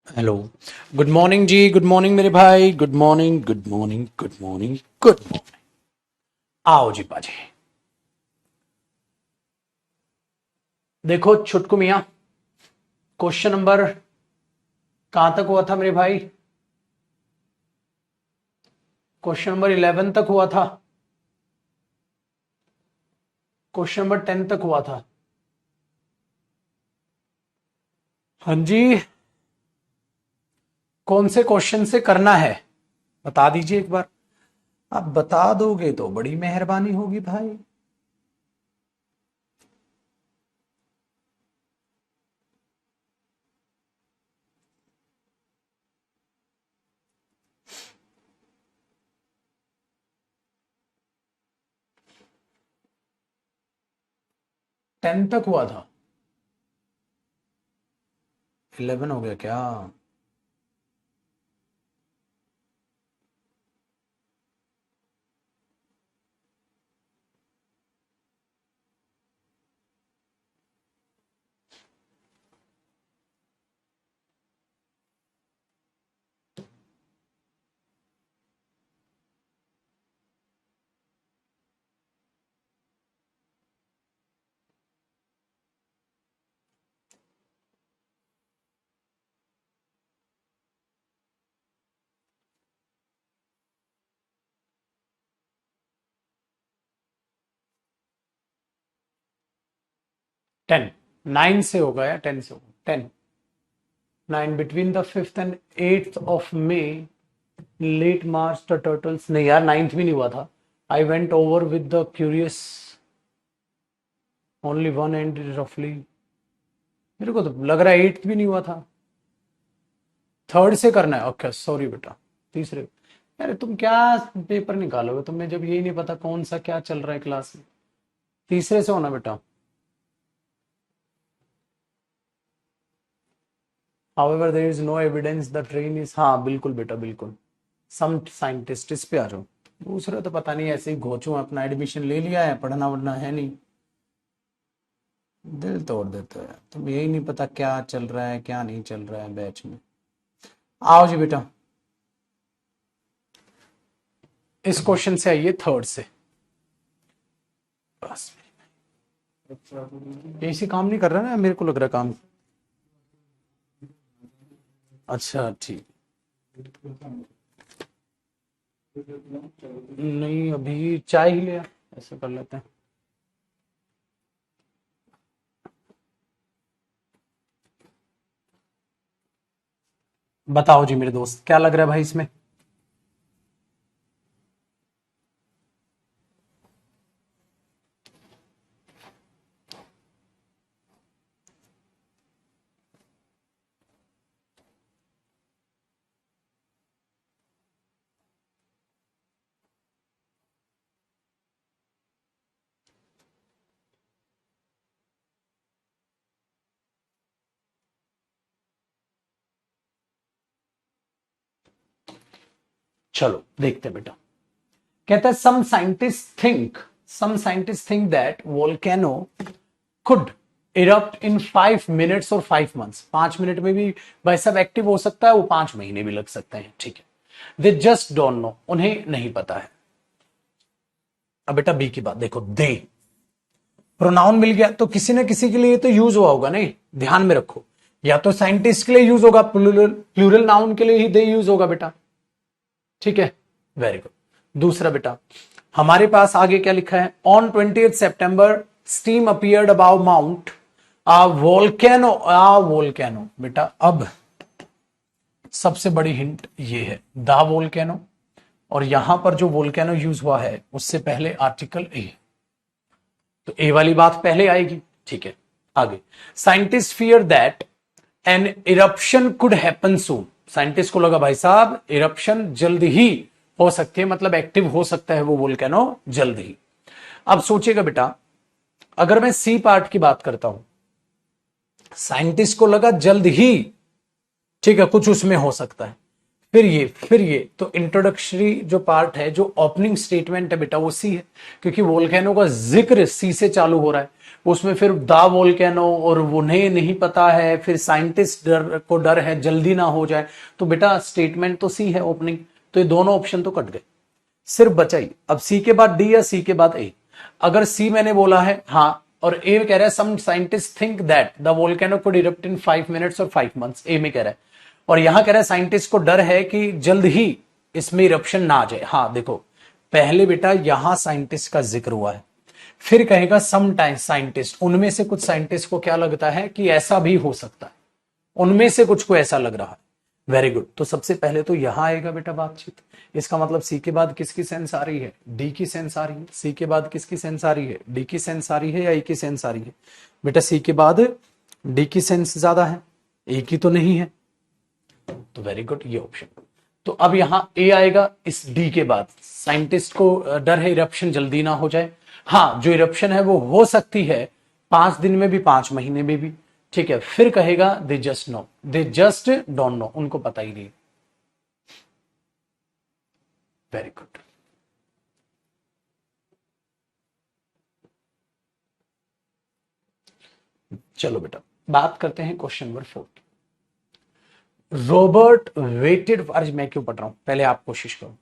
Hello. Good morning जी, good morning मेरे भाई, good morning good morning good morning good morning. आओ जी पाजी। देखो छुटकू मियां, क्वेश्चन नंबर कहां तक हुआ था मेरे भाई? क्वेश्चन नंबर 11 तक हुआ था। क्वेश्चन नंबर 10 तक हुआ था। हाँ जी। कौन से क्वेश्चन से करना है बता दीजिए एक बार। आप बता दोगे तो बड़ी मेहरबानी होगी भाई। 10 तक हुआ था। 11 हो गया क्या? टेन। 9 से होगा या 10 से होगा? 10। 9 between the 5th and 8th of May late March the turtles. नहीं यार, 9th भी नहीं हुआ था। I went over with the curious only one and रफली। मेरे को तो लग रहा है 8th भी नहीं हुआ था। 3rd से करना है। ओके सॉरी बेटा। तीसरे। अरे तुम क्या पेपर निकालोगे? तुम्हें जब यही नहीं पता कौन सा क्या चल रहा है क्लास में। तीसरे से होना बेटा। However, there is no evidence the train is। हाँ बिल्कुल बेटा बिल्कुल। सम साइंटिस्ट इस पे आ जाओ। दूसरे तो पता नहीं, ऐसे ही घोचू अपना एडमिशन ले लिया है, पढ़ना वढ़ना है नहीं। दिल तोड़ देते हो यार तुम, यही नहीं पता क्या चल रहा है क्या नहीं चल रहा है बैच में। आओ जी बेटा। इस क्वेश्चन से आइए 3rd से। बस ऐसे काम नहीं कर रहा ना, मेरे को लग रहा काम। अच्छा ठीक। नहीं अभी चाय ही लिया, ऐसे कर लेते हैं। बताओ जी मेरे दोस्त, क्या लग रहा है भाई इसमें? चलो देखते हैं बेटा। कहता है some scientist think that volcano could erupt in 5 minutes और 5 मंथ्स। 5 मिनट में भी भाई साहब एक्टिव हो सकता है, वो 5 महीने भी लग सकते हैं। ठीक है। दे जस्ट डोंट नो, उन्हें नहीं पता है। अब बेटा बी की बात देखो। दे प्रोनाउन मिल गया तो किसी न किसी के लिए तो यूज हुआ होगा, नहीं? ध्यान में रखो, या तो साइंटिस्ट के लिए यूज होगा, प्लूरल प्लूरल नाउन के लिए ही दे यूज होगा बेटा। ठीक है, वेरी गुड। दूसरा बेटा, हमारे पास आगे क्या लिखा है? On 20 September steam appeared about mount volcano बेटा। अब सबसे बड़ी हिंट ये है, द वोल्केनो। और यहां पर जो वोल्केनो यूज हुआ है उससे पहले आर्टिकल ए, तो ए वाली बात पहले आएगी। ठीक है, आगे। Scientist fear that an eruption could happen soon. Scientist को लगा भाई साहब इरप्शन जल्द ही हो सकती है, मतलब एक्टिव हो सकता है वो वोल्केनो जल्द ही। अब सोचिएगा बेटा, अगर मैं सी पार्ट की बात करता हूं, साइंटिस्ट को लगा जल्द ही, ठीक है, कुछ उसमें हो सकता है। फिर ये तो इंट्रोडक्टरी जो पार्ट है, जो ओपनिंग स्टेटमेंट है बेटा, वो सी है, क्योंकि वोल्केनो का जिक्र सी से चालू हो रहा है। उसमें फिर द वोल्केनो और उन्हें नहीं पता है, फिर साइंटिस्ट को डर है जल्दी ना हो जाए, तो बेटा स्टेटमेंट तो सी है ओपनिंग, तो ये दोनों ऑप्शन तो कट गए, सिर्फ बचा ही अब सी के बाद डी या सी के बाद ए। अगर सी मैंने बोला है हाँ, और ए कह रहा है some scientist think that the volcano could erupt in 5 minutes और 5 मंथ्स, ए में कह रहा है, और यहां कह रहा है साइंटिस्ट को डर है कि जल्द ही इसमें इरप्शन ना आ जाए। हाँ देखो, पहले बेटा यहां साइंटिस्ट का जिक्र हुआ है, फिर कहेगा सम टाइम साइंटिस्ट, उनमें से कुछ साइंटिस्ट को क्या लगता है कि ऐसा भी हो सकता है, उनमें से कुछ को ऐसा लग रहा है। वेरी गुड, तो सबसे पहले तो यहां आएगा बेटा बातचीत। इसका मतलब सी के बाद किसकी सेंस आ रही है, डी की सेंस आ रही है। सी के बाद किसकी सेंस आ रही है, डी की सेंस आ रही है या ए की सेंस आ रही है? बेटा सी के बाद डी की सेंस ज्यादा है, ए की तो नहीं है, तो वेरी गुड ये ऑप्शन। तो अब यहां ए आएगा इस डी के बाद, साइंटिस्ट को डर है इरप्शन जल्दी ना हो जाए। हाँ, जो इरप्शन है वो हो सकती है 5 दिन में भी, 5 महीने में भी, ठीक है। फिर कहेगा they just know, they just don't know, उनको पता ही नहीं। Very good. चलो बेटा बात करते हैं क्वेश्चन नंबर 4। रॉबर्ट वेटेड, आज मैं क्यों पढ़ रहा हूं, पहले आप कोशिश करो।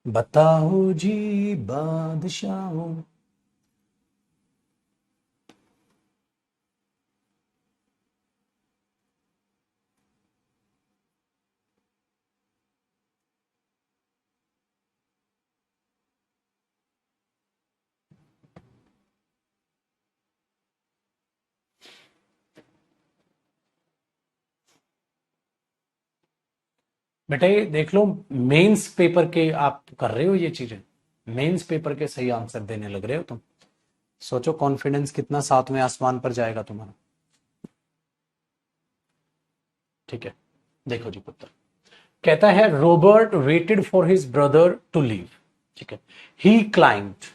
बताओ जी बादशाहों। बेटा ये देख लो, मेंस पेपर के आप कर रहे हो ये चीजें, मेंस पेपर के सही आंसर देने लग रहे हो तुम। सोचो कॉन्फिडेंस कितना सातवें आसमान पर जाएगा तुम्हारा। ठीक है, देखो जी पुत्र, कहता है Robert waited for his brother to leave, ठीक है, he climbed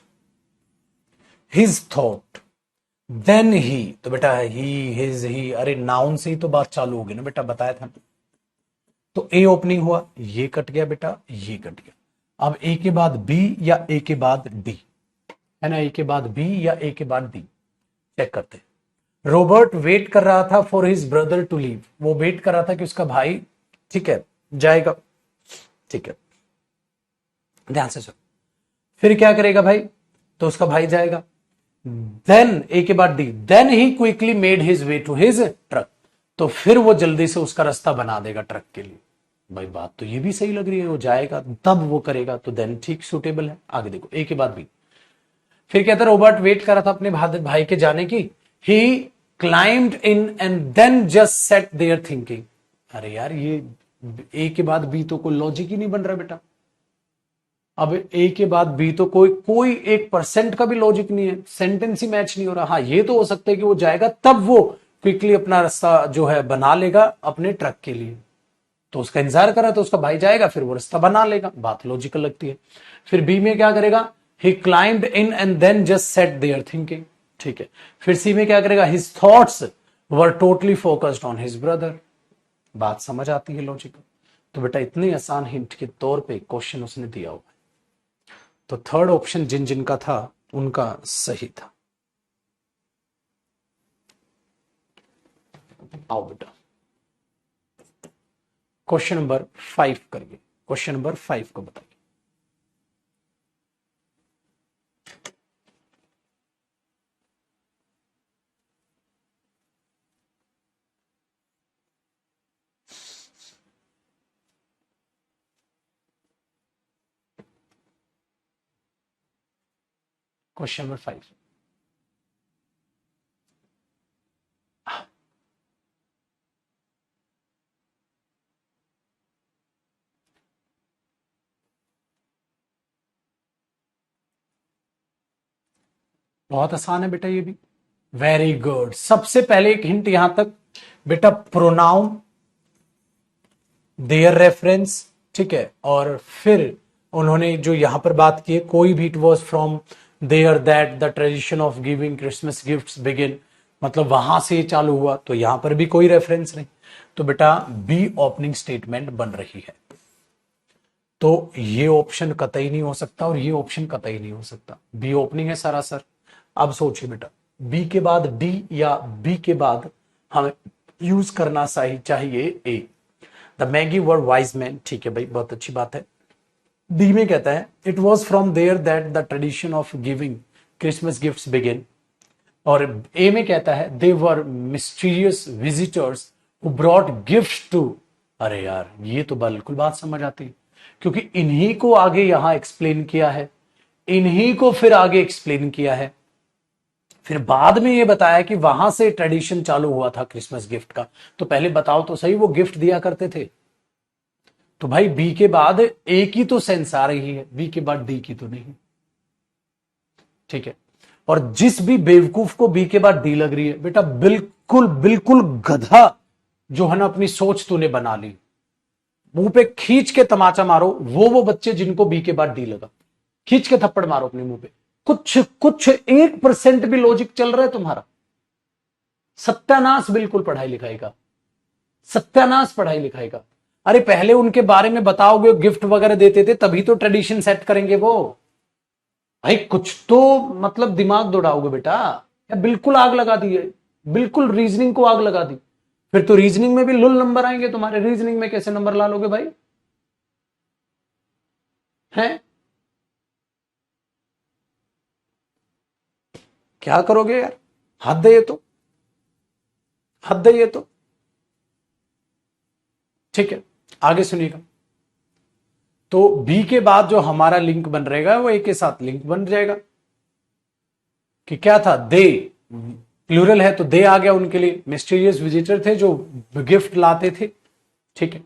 his thought then he, तो बेटा ही हिज ही, अरे नाउन से ही तो बात चालू होगी ना बेटा, बताया था। तो ए ओपनिंग हुआ, ये कट गया बेटा, ये कट गया। अब ए के बाद बी या ए के बाद डी, है ना, ए के बाद बी या ए के बाद डी, चेक करते हैं। रॉबर्ट वेट कर रहा था for his brother to leave, वो वेट कर रहा था कि उसका भाई, ठीक है, जाएगा, ठीक है, ध्यान से सुन। फिर क्या करेगा भाई, तो उसका भाई जाएगा, देन ए के बाद D, then he quickly made his way to his truck, तो फिर वो जल्दी से उसका रास्ता बना देगा ट्रक के लिए। भाई बात तो ये भी सही लग रही है, वो जाएगा तब वो करेगा, तो देन ठीक सुटेबल है। आगे देखो ए के बाद बी, फिर कहता है रॉबर्ट वेट कर रहा था अपने भाई के जाने की, he climbed in and then just sat there thinking. अरे यार ये ए के बाद बी तो कोई लॉजिक ही नहीं बन रहा बेटा। अब ए के बाद बी तो कोई 1% का भी लॉजिक नहीं है, सेंटेंस ही मैच नहीं हो रहा। हाँ ये तो हो सकता है कि वो जाएगा तब वो क्विकली अपना रास्ता जो है बना लेगा अपने ट्रक के लिए, तो उसका इंतजार कर रहा है, तो उसका भाई जाएगा फिर वो रास्ता बना लेगा, बात लॉजिकल लगती है। फिर बी में क्या करेगा, he climbed in and then just sat there thinking, ठीक है। फिर सी में क्या करेगा, his thoughts were totally focused on his brother, बात समझ आती है लॉजिकल। तो बेटा इतनी आसान हिंट के तौर पे क्वेश्चन उसने दिया हुआ है, तो थर्ड ऑप्शन जिन जिनका था उनका सही था। आओ बेटा क्वेश्चन नंबर 5 करिए, क्वेश्चन नंबर 5 को बताइए। क्वेश्चन नंबर 5, बहुत आसान है बेटा ये भी। वेरी गुड, सबसे पहले एक हिंट यहां तक बेटा, प्रोनाउन, देयर रेफरेंस, ठीक है, और फिर उन्होंने जो यहां पर बात की है, कोई भी, it was from there that the tradition of giving Christmas gifts begin, मतलब वहां से चालू हुआ, तो यहां पर भी कोई रेफरेंस नहीं, तो बेटा बी ओपनिंग स्टेटमेंट बन रही है। तो ये ऑप्शन कतई नहीं हो सकता और ये ऑप्शन कतई नहीं हो सकता, बी ओपनिंग है सरासर। अब सोचिए बेटा, बी के बाद डी या बी के बाद हमें यूज करना सही चाहिए A, the Magi were wise man. ठीक है भाई, बहुत अच्छी बात है। डी में कहता है it was from there that the tradition of giving Christmas gift begin. और ए में कहता है they were mysterious visitors who brought gift to. अरे यार, ये तो बिल्कुल बात समझ आती है, क्योंकि इन्हीं को आगे यहां एक्सप्लेन किया है, इन्हीं को फिर आगे एक्सप्लेन किया है, फिर बाद में ये बताया कि वहां से ट्रेडिशन चालू हुआ था क्रिसमस गिफ्ट का। तो पहले बताओ तो सही, वो गिफ्ट दिया करते थे। तो भाई बी के बाद ए की तो सेंस आ रही है, बी के बाद डी की तो नहीं। ठीक है, और जिस भी बेवकूफ को बी के बाद डी लग रही है, बेटा बिल्कुल बिल्कुल गधा जो है ना, अपनी सोच तूने बना ली। मुंह पे खींच के तमाचा मारो, वो बच्चे जिनको बी के बाद डी लगा, खींच के थप्पड़ मारो अपने मुंह पे। कुछ कुछ 1% भी लॉजिक चल रहा है तुम्हारा? सत्यानाश बिल्कुल पढ़ाई लिखाई का, सत्यानाश पढ़ाई लिखाई का। अरे पहले उनके बारे में बताओगे, गिफ्ट वगैरह देते थे, तभी तो ट्रेडिशन सेट करेंगे वो। भाई कुछ तो मतलब दिमाग दौड़ाओगे बेटा, या बिल्कुल आग लगा दी है, बिल्कुल रीजनिंग को आग लगा दी। फिर तो रीजनिंग में भी लुल नंबर आएंगे तुम्हारे, रीजनिंग में कैसे नंबर ला लोगे भाई? हैं? क्या करोगे यार, हद है ये तो, हद है ये तो। ठीक है, आगे सुनिएगा। तो बी के बाद जो हमारा लिंक बन रहेगा वो ए के साथ लिंक बन जाएगा, कि क्या था, दे प्लूरल है तो दे आ गया उनके लिए, मिस्टीरियस विजिटर थे जो गिफ्ट लाते थे। ठीक है,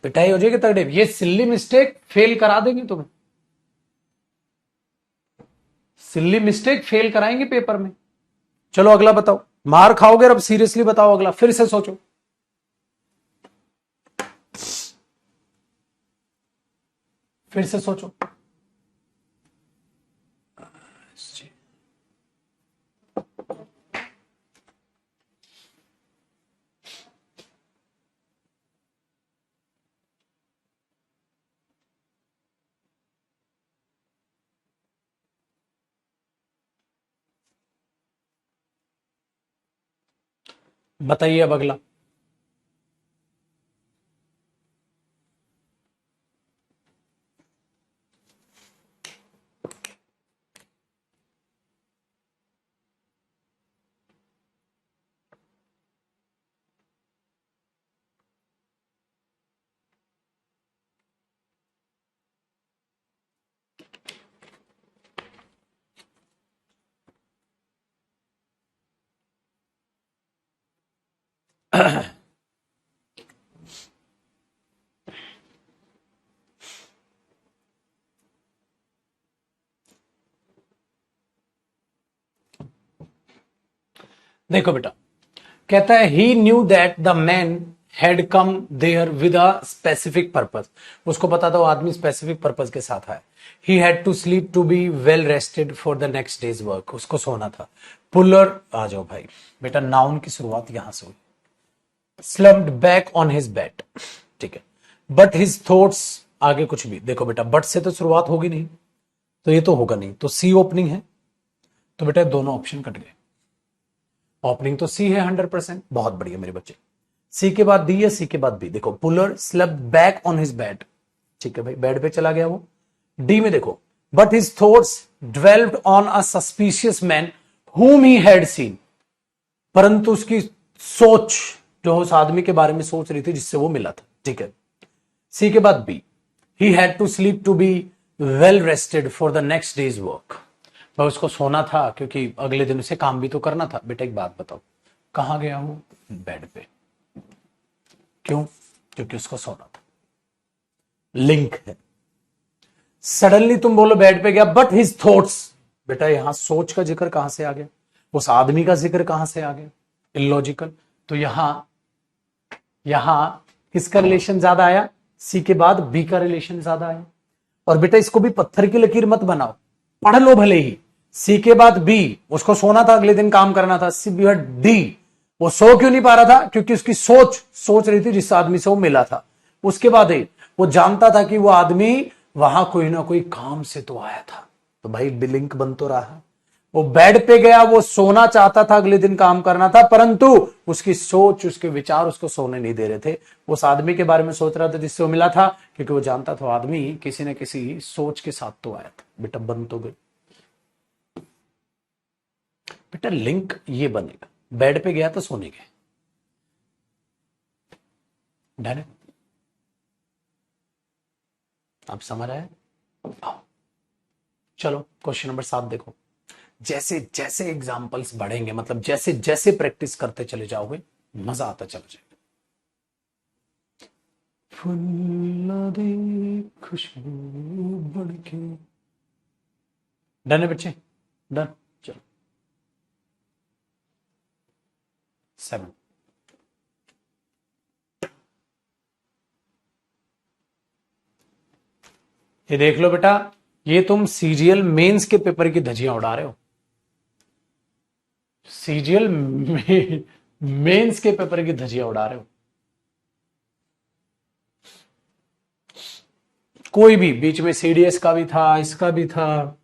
पिटाई हो जाएगी तगड़े, ये सिल्ली मिस्टेक फेल करा देंगे तुम्हें, सिल्ली मिस्टेक फेल कराएंगे पेपर में। चलो अगला बताओ, मार खाओगे अब सीरियसली बताओ, अगला फिर से सोचो, फिर से सोचो। बताइए अब अगला। देखो बेटा, कहता है he knew that the man had come there with a specific purpose. उसको पता था वो आदमी स्पेसिफिक पर्पस के साथ आया। He had to sleep to be well rested for the next day's work. उसको सोना था। पुलर, आ जाओ भाई बेटा, नाउन की शुरुआत यहां से हुई। स्लम्प्ड बैक ऑन हिज बेड, ठीक है, बट हिज थॉट्स, आगे कुछ भी देखो बेटा, बट से तो शुरुआत होगी नहीं, तो ये तो होगा नहीं, तो सी ओपनिंग है, तो बेटा दोनों ऑप्शन कट गए। ओपनिंग तो सी है 100%, बहुत बढ़िया मेरे बच्चे। सी के बाद डी या सी के बाद बी, देखो puller slept back on his bed, ठीक है भाई, बेड पे चला गया वो। डी में देखो, but his thoughts dwelled on a suspicious man whom he had seen, परंतु उसकी सोच जो उस आदमी के बारे में सोच रही थी जिससे वो मिला था, ठीक है। सी के बाद B, he had to sleep to be well rested for the next day's work, भाई उसको सोना था क्योंकि अगले दिन उसे काम भी तो करना था। बेटा एक बात बताओ, कहां गया हूं? बेड पे। क्यों? क्योंकि उसको सोना था, लिंक है। सडनली तुम बोलो बेड पे गया, बट हिज थॉट्स, बेटा यहां सोच का जिक्र कहां से आ गया? उस आदमी का जिक्र कहां से आ गया? इलॉजिकल। तो यहां किसका रिलेशन ज्यादा आया? सी के बाद बी का रिलेशन ज्यादा आया। और बेटा इसको भी पत्थर की लकीर मत बनाओ, पढ़ लो भले ही, सी के बाद बी, उसको सोना था, अगले दिन काम करना था। सी बी डी, वो सो क्यों नहीं पा रहा था? क्योंकि उसकी सोच रही थी जिस आदमी से वो मिला था। उसके बाद वो जानता था कि वो आदमी वहां कोई ना कोई काम से तो आया था, तो भाई बिलिंक बन तो रहा। वो बेड पे गया, वो सोना चाहता था, अगले दिन काम करना था, परंतु उसकी सोच, उसके विचार उसको सोने नहीं दे रहे थे। उस आदमी के बारे में सोच रहा था जिससे वो मिला था, क्योंकि वो जानता था आदमी किसी न किसी सोच के साथ तो आया था। बेटा बन तो गई। बेटा लिंक ये बनेगा, बेड पे गया तो सोने गए। डन है? आप समझ आए? आओ चलो क्वेश्चन नंबर 7 देखो। जैसे जैसे एग्जाम्पल्स बढ़ेंगे, मतलब जैसे जैसे प्रैक्टिस करते चले जाओगे, मजा आता चला जाएगा। फुल्ला दे खुशबू बढ़के। डन है बच्चे? डन। चलो 7। ये देख लो बेटा, ये तुम सीजीएल मेंस के पेपर की धज्जियां उड़ा रहे हो। सीजीएल मेंस के पेपर की धज्जियां उड़ा रहे हो। कोई भी बीच में सीडीएस का भी था, इसका भी था,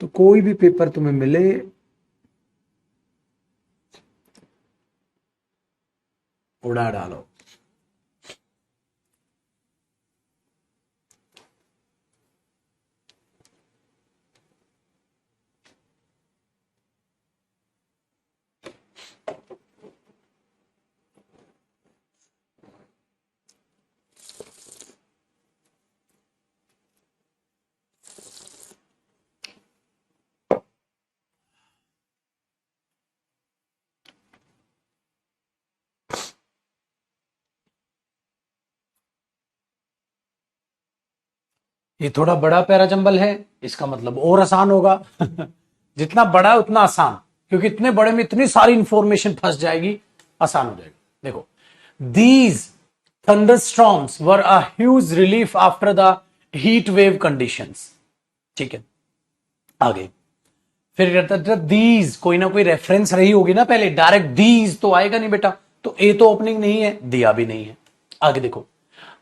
तो कोई भी पेपर तुम्हें मिले, उड़ा डालो। ये थोड़ा बड़ा पैराजंबल है, इसका मतलब और आसान होगा। जितना बड़ा है उतना आसान, क्योंकि इतने बड़े में इतनी सारी इंफॉर्मेशन फंस जाएगी, आसान हो जाएगा। देखो, these thunderstorms were a huge relief after the heat wave conditions। ठीक है, आगे फिर कहता था दीज, कोई ना कोई रेफरेंस रही होगी ना पहले, डायरेक्ट दीज तो आएगा नहीं बेटा, तो ए तो ओपनिंग नहीं है, दिया भी नहीं है। आगे देखो,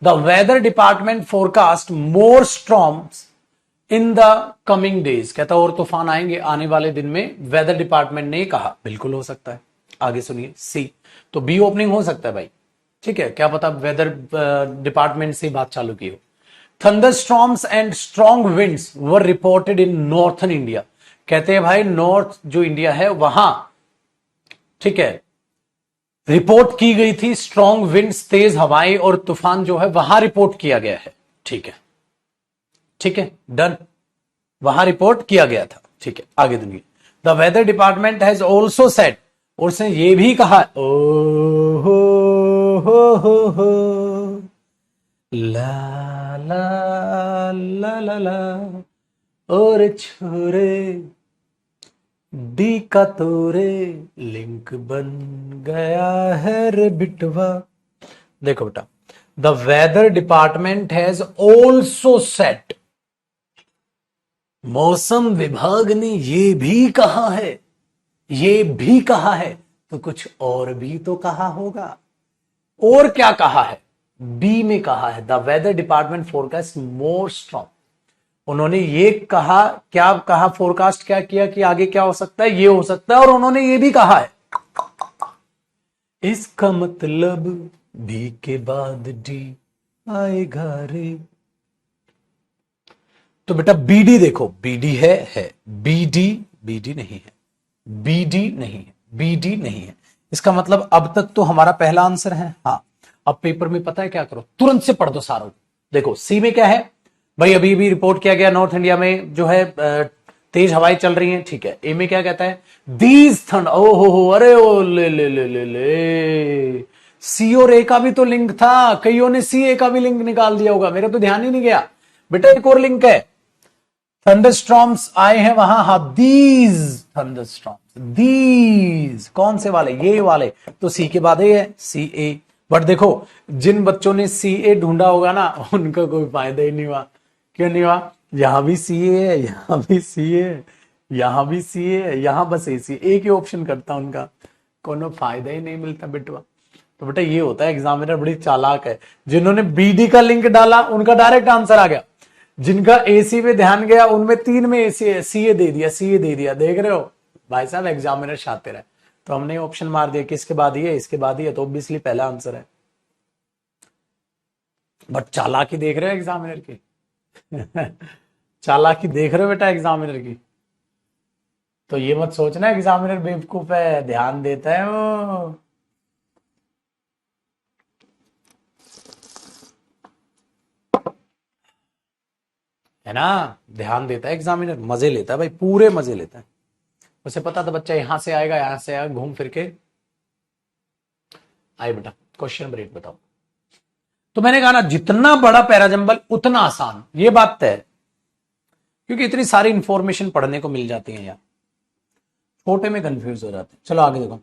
the weather department forecast more storms in the coming days. कहता और तूफान आएंगे आने वाले दिन में, वेदर डिपार्टमेंट ने कहा। बिल्कुल हो सकता है। आगे सुनिए, सी, तो बी ओपनिंग हो सकता है भाई, ठीक है, क्या पता वेदर डिपार्टमेंट से बात चालू की हो। Thunderstorms and strong winds were reported in northern India. कहते हैं भाई नॉर्थ जो इंडिया है वहां, ठीक है, रिपोर्ट की गई थी स्ट्रॉन्ग विंड्स, तेज हवाएं और तूफान जो है वहां रिपोर्ट किया गया है। ठीक है, ठीक है, डन, वहां रिपोर्ट किया गया था। ठीक है, आगे दुनिया, the weather department has also said, और उसने ये भी कहा, ओ हो ला ला ला ला ला, और छोरे डी का तोरे लिंक बन गया है रे बिटवा। देखो बेटा, the weather department has also said, मौसम विभाग ने ये भी कहा है, ये भी कहा है, तो कुछ और भी तो कहा होगा। और क्या कहा है? बी में कहा है, the weather department forecast more strong. उन्होंने ये कहा, क्या कहा, फोरकास्ट क्या किया कि आगे क्या हो सकता है, ये हो सकता है, और उन्होंने ये भी कहा है। इसका मतलब बी के बाद डी आएगा रे। तो बेटा बीडी देखो, बीडी है बीडी, बीडी नहीं है, बीडी नहीं है, बीडी नहीं है। इसका मतलब अब तक तो हमारा पहला आंसर है। हाँ, अब पेपर में पता है क्या करो, तुरंत से पढ़ दो सारा। देखो सी में क्या है भाई, अभी भी रिपोर्ट किया गया नॉर्थ इंडिया में जो है तेज हवाएं चल रही हैं। ठीक है, ए में क्या कहता है, दीज थंड, ओ हो, अरे ओ ले ले ले ले ले, सी और ए का भी तो लिंक था, कईयों ने सी ए का भी लिंक निकाल दिया होगा, मेरा तो ध्यान ही नहीं गया बेटा। एक और लिंक है, थंडरस्टॉर्म्स आए हैं वहां, हाँ, दीज थंडरस्टॉर्म्स, दीज कौन से वाले, ये वाले, तो सी के बाद ए है, सी ए। बट देखो, जिन बच्चों ने सी ए ढूंढा होगा ना, उनका कोई फायदा ही नहीं हुआ। क्यों नहीं हुआ? यहां भी सी है, यहां भी सी है, यहां भी सी है, यहां बस ए सी। एक ही ऑप्शन करता उनका, कोनो फायदा ही नहीं मिलता बेटवा। तो बेटा ये होता है, एग्जामिनर बड़ी चालाक है। जिन्होंने बीडी का लिंक डाला उनका डायरेक्ट आंसर आ गया, जिनका एसी पे ध्यान गया उनमें 3 में एसी सीए दे दिया, सीए दे दिया। देख रहे हो भाई साहब, एग्जामिनर शातिर है। तो हमने ऑप्शन मार दिया किसके बाद ये, इसके बाद ये, तो ऑब्वियसली पहला आंसर है। बट चालाकी देख रहे हो एग्जामिनर की। चालाकी देख रहे हो बेटा एग्जामिनर की। तो ये मत सोचना एग्जामिनर बेवकूफ है, ध्यान देता है वो। है ना, ध्यान देता है एग्जामिनर, मजे लेता है भाई, पूरे मजे लेता है। उसे पता था बच्चा यहां से आएगा, यहां से आएगा, घूम फिर के आए। बेटा क्वेश्चन नंबर 8 बताओ। तो मैंने कहा ना, जितना बड़ा पैराजंबल उतना आसान, ये बात तय है, क्योंकि इतनी सारी इंफॉर्मेशन पढ़ने को मिल जाती है यार, छोटे में कंफ्यूज हो जाते हैं। चलो आगे देखो।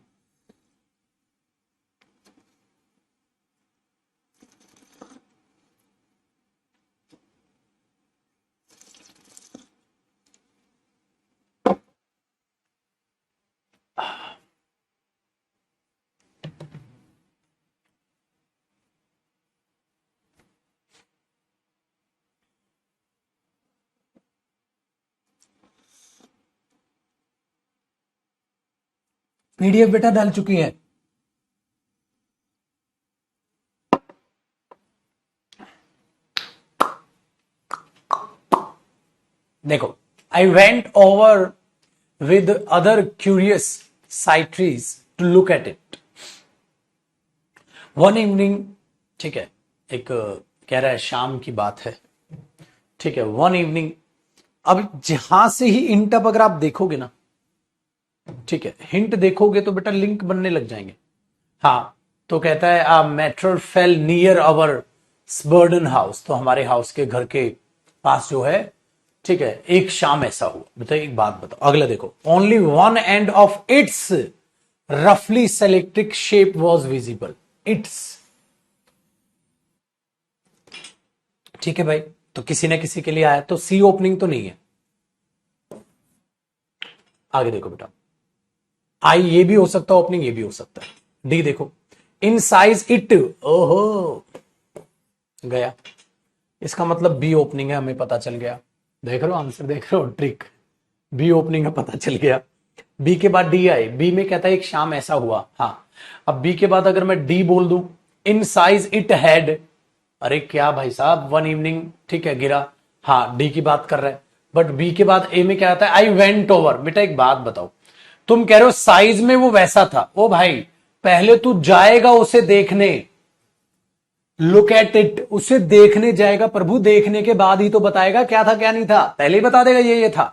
पीडीएफ बेटा डाल चुकी है। देखो, I went over with other curious sightseers to look at it one evening. ठीक है, एक कह रहा है शाम की बात है। ठीक है, वन इवनिंग। अब जहां से ही इंट अप अगर आप देखोगे ना, ठीक है, हिंट देखोगे तो बेटा लिंक बनने लग जाएंगे। हाँ, तो कहता है आ मेट्रो फेल नियर अवर स्बर्डन हाउस, तो हमारे हाउस के घर के पास जो है, ठीक है, एक शाम ऐसा हुआ। बताइए, एक बात बताओ, अगला देखो। Only one end of its रफली सेलेक्ट्रिक शेप वॉज विजिबल। इट्स, ठीक है भाई, तो किसी न किसी के लिए आया, तो सी ओपनिंग तो नहीं है। आगे देखो बेटा, आई ये भी हो सकता है ओपनिंग, ये भी हो सकता है। डी देखो, इन साइज इट, ओहो गया, इसका मतलब बी ओपनिंग है, हमें पता चल गया। देख रहे हो आंसर, देख रहे हो ट्रिक, बी ओपनिंग है, पता चल गया। बी के बाद डी आए, बी में कहता है एक शाम ऐसा हुआ। हाँ, अब बी के बाद अगर मैं डी बोल दूं, इन साइज इट हैड, अरे क्या भाई साहब, वन इवनिंग, ठीक है, गिरा। हाँ, डी की बात कर रहा है। बट बी के बाद ए में क्या आता है, आई वेंट ओवर। बेटा एक बात बताओ, तुम कह रहे हो साइज में वो वैसा था, ओ भाई पहले तू जाएगा उसे देखने, लुक एट इट, उसे देखने जाएगा प्रभु, देखने के बाद ही तो बताएगा क्या था क्या नहीं था, पहले ही बता देगा ये था।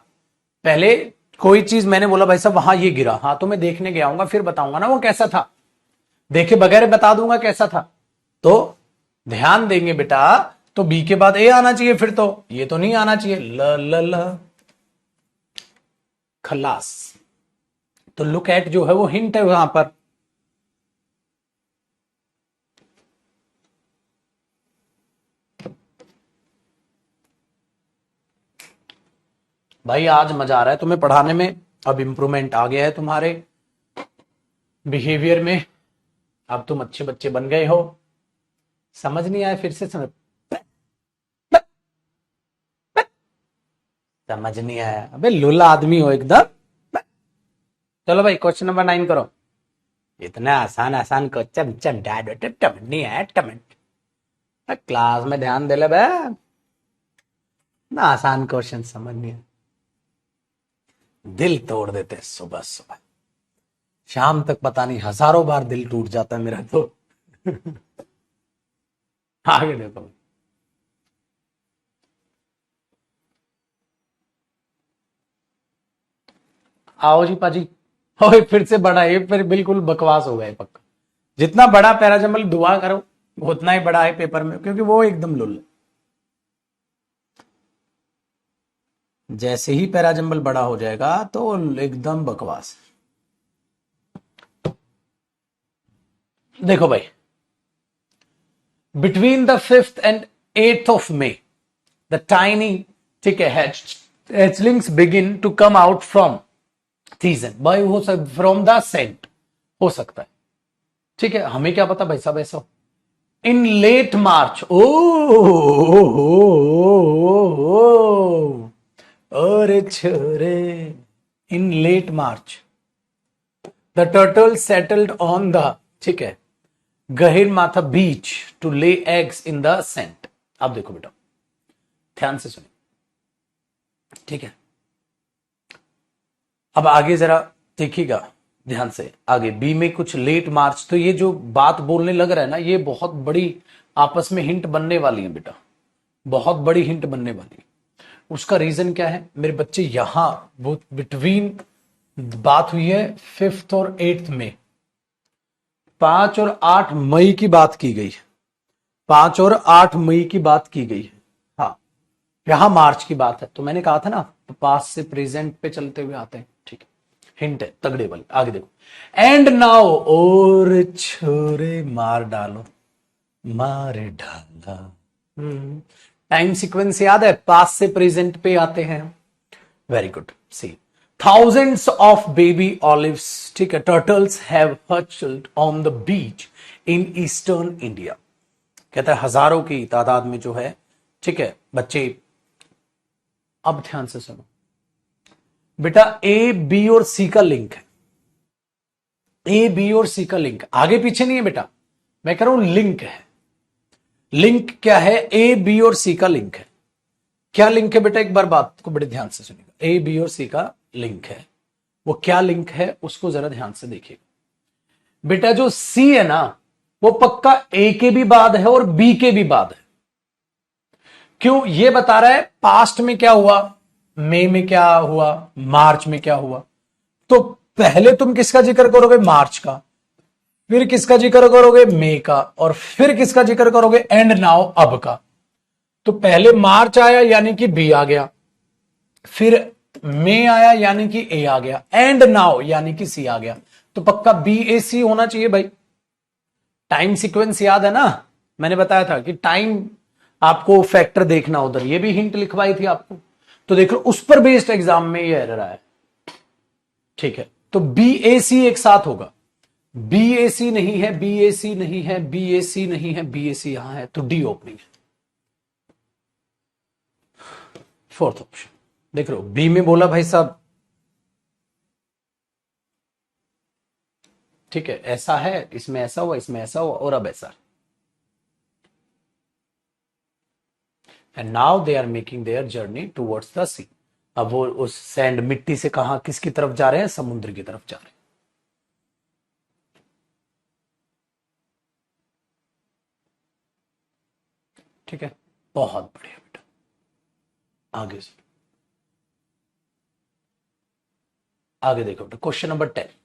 पहले कोई चीज मैंने बोला भाई साहब वहां ये गिरा, हाँ तो मैं देखने गया हूंगा, फिर बताऊंगा ना वो कैसा था, देखे बगैर बता दूंगा कैसा था। तो ध्यान देंगे बेटा, तो बी के बाद ए आना चाहिए, फिर तो ये तो नहीं आना चाहिए, ल ल ल खलास। तो लुक एट जो है वो हिंट है वहां पर। भाई आज मजा आ रहा है तुम्हें पढ़ाने में, अब इंप्रूवमेंट आ गया है तुम्हारे बिहेवियर में, अब तुम अच्छे बच्चे बन गए हो। समझ नहीं आया, फिर से समझ नहीं आया, अबे लुल्ला आदमी हो एकदम। चलो भाई क्वेश्चन नंबर 9 करो। इतना आसान आसान क्वेश्चन नहीं है टमेंट, क्लास में ध्यान दे ले बे, ना आसान क्वेश्चन समझ नहीं है, दिल तोड़ देते हैं सुबह सुबह, शाम तक पता नहीं हजारों बार दिल टूट जाता है मेरा तो। आगे देखो, आओ जी पाजी। ओए फिर से बड़ा, ये फिर बिल्कुल बकवास हो गए पक्का। जितना बड़ा पैराजम्बल दुआ करो उतना ही बड़ा है पेपर में, क्योंकि वो एकदम लुल, जैसे ही पैराजम्बल बड़ा हो जाएगा तो एकदम बकवास। देखो भाई, between the 5th and 8th of May, the tiny, ठीक है, hatchlings begin to come out from season by हो सकता फ्रॉम द सेंट हो सकता है। ठीक है, हमें क्या पता भाई साहब ऐसा इन लेट मार्च। ओ अरे छोरे, in late March the turtle settled on the, ठीक है, Gahirmatha beach to lay eggs in the sand. अब देखो बेटा ध्यान से सुनिए, ठीक है, अब आगे जरा देखिएगा ध्यान से। आगे बी में कुछ लेट मार्च, तो ये जो बात बोलने लग रहा है ना, ये बहुत बड़ी आपस में हिंट बनने वाली है बेटा, बहुत बड़ी हिंट बनने वाली है। उसका रीजन क्या है मेरे बच्चे, यहां वो बिटवीन बात हुई है 5 और 8 में, 5 और 8 मई की बात की गई है, 5 और 8 मई की बात की गई है। हाँ, यहां मार्च की बात है, तो मैंने कहा था ना पास्ट से प्रेजेंट पे चलते हुए आते हैं। ठीक है, हिंट है तगड़े वाली। आगे देखो, एंड नाउ, और छोरे मार डालो, मार डाला। टाइम सीक्वेंस याद है, पास्ट से प्रेजेंट पे आते हैं। Very good. Sea thousands of baby olives, ठीक है, turtles have hatched on the beach in eastern India. कहता है हजारों की तादाद में जो है, ठीक है, बच्चे। अब ध्यान से सुनो बेटा, ए बी और सी का लिंक है, ए बी और सी का लिंक, आगे पीछे नहीं है बेटा, मैं कह रहा हूं लिंक है। लिंक क्या है, ए बी और सी का लिंक है। क्या लिंक है बेटा, एक बार बात को बड़े ध्यान से सुनिएगा, ए बी और सी का लिंक है। वो क्या लिंक है उसको जरा ध्यान से देखिएगा बेटा। जो सी है ना, वो पक्का ए के भी बाद है और बी के भी बाद है। क्यों, ये बता रहा है पास्ट में क्या हुआ, मई में क्या हुआ, मार्च में क्या हुआ। तो पहले तुम किसका जिक्र करोगे, मार्च का, फिर किसका जिक्र करोगे, मई का, और फिर किसका जिक्र करोगे, एंड नाउ, अब का। तो पहले मार्च आया यानी कि बी आ गया, फिर मई आया यानी कि ए आ गया, एंड नाउ यानी कि सी आ गया। तो पक्का बी ए सी होना चाहिए भाई। टाइम सीक्वेंस याद है ना, मैंने बताया था कि टाइम आपको फैक्टर देखना, उधर ये भी हिंट लिखवाई थी आपको। तो देख लो उस पर बेस्ड एग्जाम में ये एरर आया। ठीक है, तो बी ए सी एक साथ होगा, बी ए सी नहीं है, बी ए सी नहीं है, बी ए सी नहीं है, बी ए सी यहां है, तो डी ओपनिंग है, फोर्थ ऑप्शन। देख लो बी में बोला भाई साहब, ठीक है, ऐसा है, इसमें ऐसा हुआ, इसमें ऐसा हुआ, और अब ऐसा। And now they are making their journey towards the sea. अब वो उस सैंड मिट्टी से कहां किसकी तरफ जा रहे हैं, समुद्र की तरफ जा रहे हैं। ठीक है, बहुत बढ़िया बेटा। आगे से आगे देखो बेटा, क्वेश्चन नंबर 10।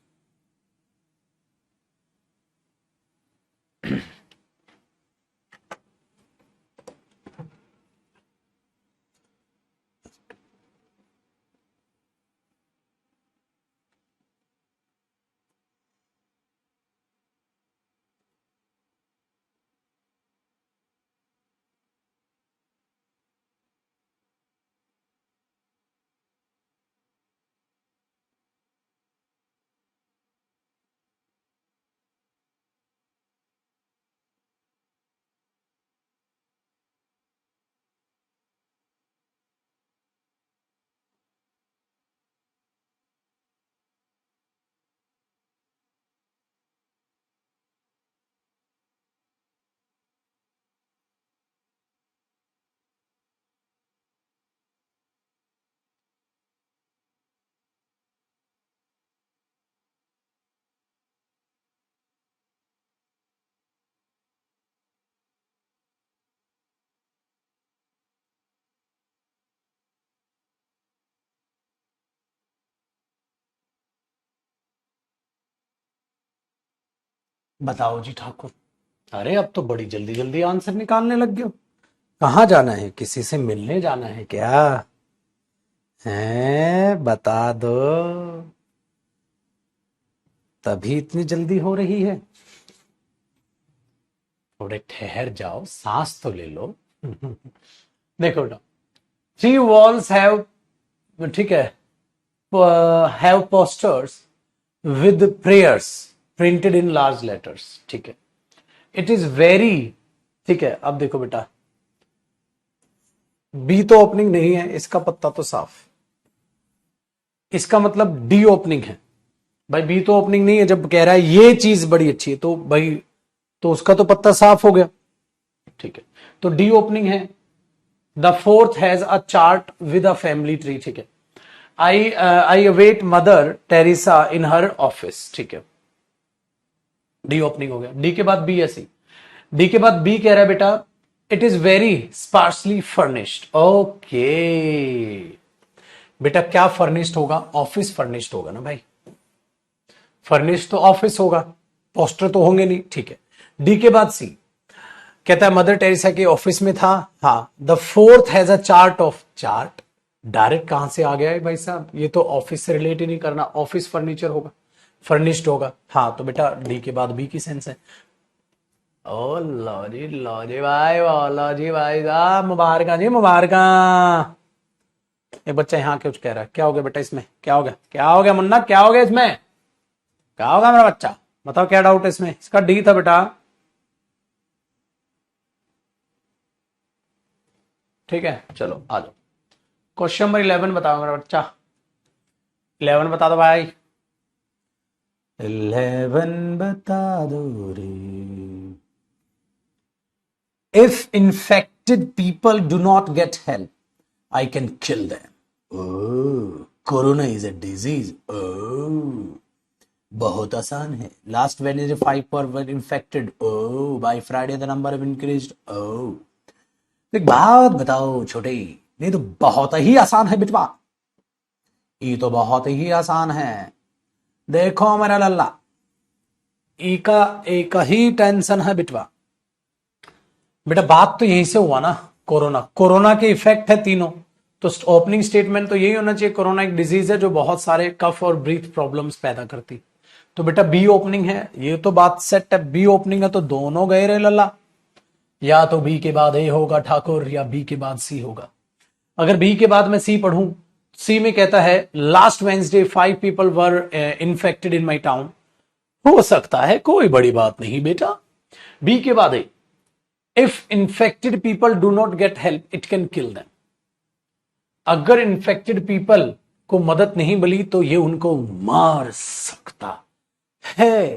बताओ जी ठाकुर। अरे अब तो बड़ी जल्दी जल्दी आंसर निकालने लग गए हो। कहाँ जाना है, किसी से मिलने जाना है क्या, है बता दो, तभी इतनी जल्दी हो रही है। थोड़े ठहर जाओ, सांस तो ले लो। देखो बेटा, 3 walls have, ठीक है, have posters with prayers printed in large letters, ठीक है. It is very, ठीक है. अब देखो बेटा, बी तो ओपनिंग नहीं है, इसका पत्ता तो साफ, इसका मतलब डी ओपनिंग है भाई. बी तो ओपनिंग नहीं है, जब कह रहा है ये चीज बड़ी अच्छी है तो भाई, तो उसका तो पत्ता साफ हो गया, ठीक है. तो डी ओपनिंग है. The fourth has a chart with a family tree, ठीक है. आई अवेट मदर टेरेसा इन हर ऑफिस, ठीक है. डी ओपनिंग हो गया. डी के बाद बी है सी. डी के बाद बी कह रहा है बेटा it is very sparsely furnished. Okay बेटा, क्या फर्निश्ड होगा? ऑफिस फर्निश्ड होगा ना भाई. फर्निश्ड तो ऑफिस होगा, पोस्टर तो होंगे नहीं, ठीक है. डी के बाद सी कहता है मदर टेरेसा के ऑफिस में था. हाँ. The fourth has a chart of, chart direct कहां से आ गया है भाई साहब? ये तो ऑफिस से रिलेट ही नहीं करना, ऑफिस फर्नीचर होगा, फर्निश्ड होगा. हाँ, तो बेटा डी के बाद बी की सेंस है. ओ लो जी भाई, लो जी भाई साहब, मुबारक जी मुबारक. एक बच्चा यहाँ कुछ कह रहा है, क्या हो गया बेटा इसमें? क्या हो गया? क्या हो गया मुन्ना? क्या हो गया इसमें? क्या होगा मेरा बच्चा? बताओ क्या डाउट है इसमें? इसका डी था बेटा, ठीक है. चलो आ जाओ. क्वेश्चन नंबर 11 बताओ मेरा बच्चा. 11 बता दो भाई. 11 बता दो रे. If infected people do not get help, I can kill them. Oh, corona is a disease. Oh, बहुत आसान है. Last Wednesday 5 were infected. Oh, by Friday the number have increased. Oh, एक बात बताओ छोटे, ये तो बहुत ही आसान है बिटवा. ये तो बहुत ही आसान है. देखो मेरा लल्ला, ई का एक ही टेंशन है बिटवा. बेटा बात तो यहीं से हुआ ना, कोरोना. कोरोना के इफेक्ट है तीनों. तो ओपनिंग स्टेटमेंट तो यही होना चाहिए, कोरोना एक डिजीज है जो बहुत सारे कफ और ब्रीथ प्रॉब्लम्स पैदा करती. तो बेटा बी ओपनिंग है, ये तो बात सेट है. बी ओपनिंग है तो दोनों गए रे लल्ला. या तो बी के बाद ए होगा ठाकुर, या बी के बाद सी होगा. अगर बी के बाद मैं सी पढ़ूं, सी में कहता है last Wednesday 5 people were infected in my town. हो सकता है, कोई बड़ी बात नहीं बेटा. बी के बाद A, if infected people do not get help it can kill them. अगर इन्फेक्टेड पीपल को मदद नहीं मिली तो ये उनको मार सकता है.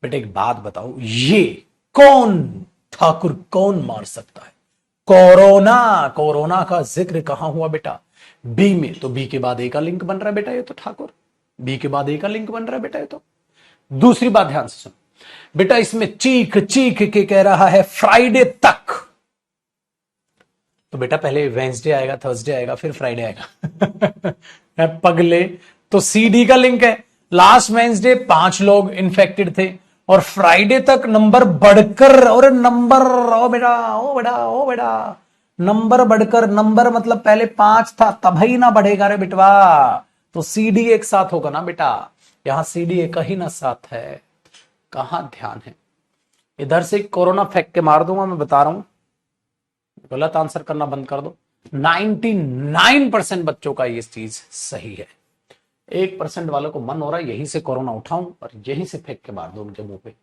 बेटा एक बात बताओ, ये कौन ठाकुर कौन मार सकता है? कोरोना. कोरोना का जिक्र कहां हुआ बेटा? बी में. तो बी के बाद ए का लिंक बन रहा है बेटा, ये तो ठाकुर. बी के बाद ए का लिंक बन रहा है बेटा, ये तो. दूसरी बात ध्यान से सुन बेटा, इसमें चीख चीख के कह रहा है फ्राइडे तक. तो बेटा पहले वेंसडे आएगा, थर्सडे आएगा, फिर फ्राइडे आएगा. पगले. तो सी डी का लिंक है. लास्ट वेंसडे 5 लोग इन्फेक्टेड थे और फ्राइडे तक नंबर बढ़कर, और नंबर, ओ बेटा ओ बेटा ओ बेटा, नंबर बढ़कर, नंबर मतलब पहले 5 था तब ही ना बढ़ेगा रे बिटवा. तो सी डी एक साथ होगा ना बेटा. यहां सी डी एक ही ना साथ है. कहां ध्यान है? इधर से कोरोना फेंक के मार दूंगा, मैं बता रहा हूं. गलत आंसर करना बंद कर दो. 99% बच्चों का ये चीज सही है. 1% वालों को मन हो रहा है यहीं से कोरोना उठाऊं और यहीं से फेंक के मार दो उनके मुंह पे.